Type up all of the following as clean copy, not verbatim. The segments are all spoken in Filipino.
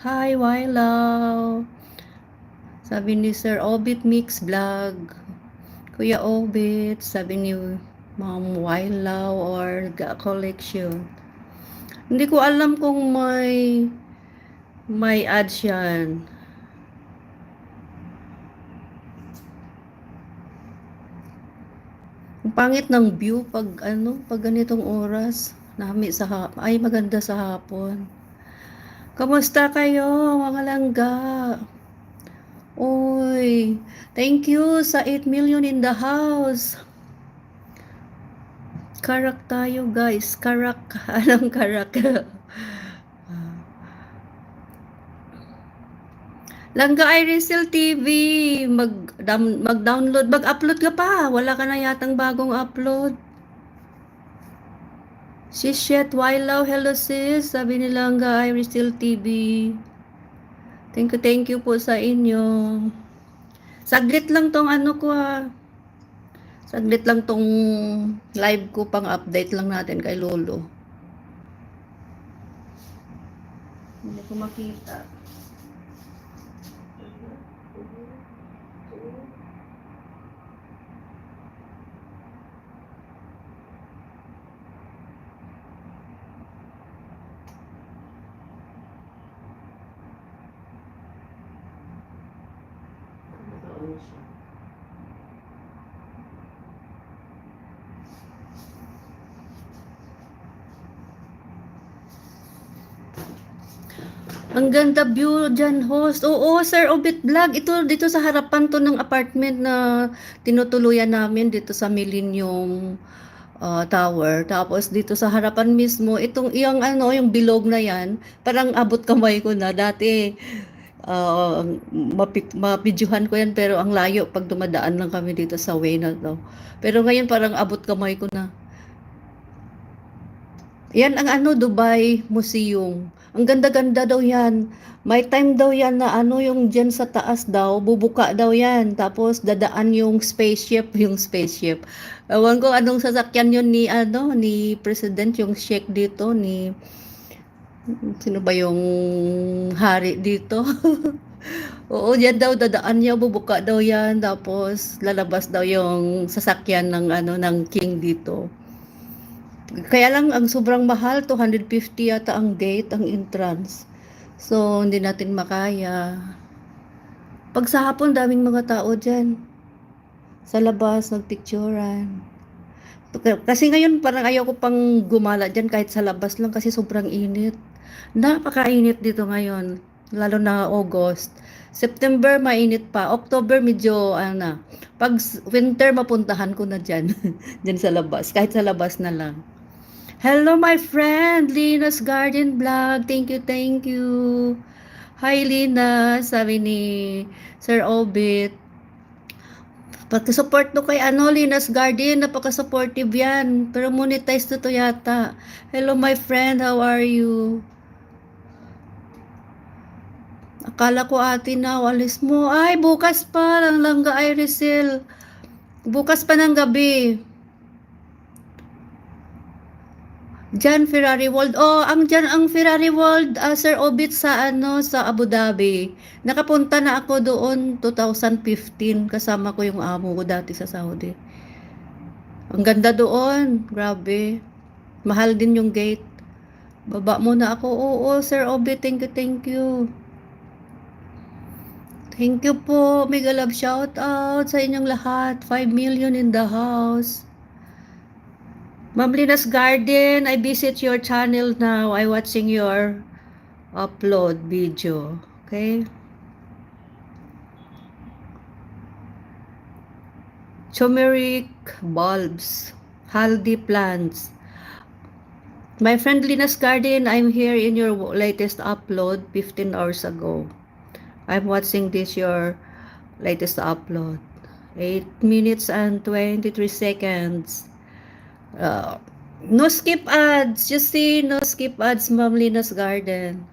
Hi, Wylaw. Sabi ni Sir Obit Mix Vlog. Kuya Obit, sabi ni Ma'am Wylaw or Ga Collection. Hindi ko alam kung may ads yan. Ang pangit ng view pag ganitong oras. Ay maganda sa hapon. Kamusta kayo, mga langga? Uy, thank you sa 8 million in the house. Karak tayo guys, karak. Anong karak? Langga Irisel TV, mag-download, mag-upload ka pa. Wala ka na yatang bagong upload. Shishet Wylaw, hello sis. Sabi ni Langga Irisel TV. Thank you po sa inyo. Saglit lang tong ano ko ha. Saglit lang tong live ko, pang update lang natin kay Lolo. Hindi ko makita. Ang ganda view dyan, host. Oo, Sir Obit Vlog. Ito, dito sa harapan to ng apartment na tinutuluyan namin dito sa Millennium Tower. Tapos dito sa harapan mismo, yung bilog na yan, parang abot kamay ko na. Dati, mapidyohan ko yan, pero ang layo pag dumadaan lang kami dito sa way na to. Pero ngayon parang abot kamay ko na. Yan ang Dubai Museum. Ang ganda-ganda daw yan. May time daw yan na yung dyan sa taas daw, bubuka daw yan. Tapos dadaan yung spaceship. Ewan ko anong sasakyan yun ni President, yung sheikh dito, sino ba yung hari dito? Oo, yan daw, dadaan niya, bubuka daw yan. Tapos lalabas daw yung sasakyan ng king dito. Kaya lang ang sobrang mahal, 250 yata ang gate, ang entrance. So, hindi natin makaya. Pag sa hapon, daming mga tao dyan. Sa labas, nagpicturan. Kasi ngayon, parang ayaw ko pang gumala dyan kahit sa labas lang kasi sobrang init. Napakainit dito ngayon. Lalo na August. September, mainit pa. October, medyo, Pag winter, mapuntahan ko na dyan. Dyan sa labas. Kahit sa labas na lang. Hello, my friend, Lina's Garden Vlog. Thank you. Hi, Lina. Sabi ni Sir Obit. Pagka-support to kay Lina's Garden. Napaka-supportive yan. Pero monetize to yata. Hello, my friend. How are you? Akala ko ate na, alis mo. Ay, bukas pa. Lang langga ay resell. Bukas pa ng gabi. Diyan Ferrari World. Oh, ang Ferrari World, Sir Obit sa sa Abu Dhabi. Nakapunta na ako doon 2015 kasama ko yung amo ko dati sa Saudi. Ang ganda doon, grabe. Mahal din yung gate. Baba muna ako. Oo, Sir Obit, thank you. Thank you po. Mega love shout out sa inyong lahat. 5 million in the house. Ma'am Lina's Garden, I visit your channel now. I watching your upload video. Okay? Turmeric bulbs. Haldi plants. My friend Lina's Garden, I'm here in your latest upload 15 hours ago. I'm watching your latest upload. 8 minutes and 23 seconds. No skip ads. Just see, no skip ads, Ma'am Lina's Garden.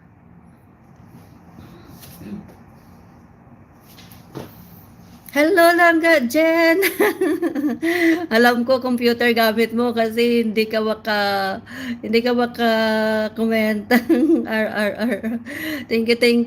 Hello langga, Jen. Alam ko computer gamit mo kasi hindi ka maka-comment. R. Thank you, thank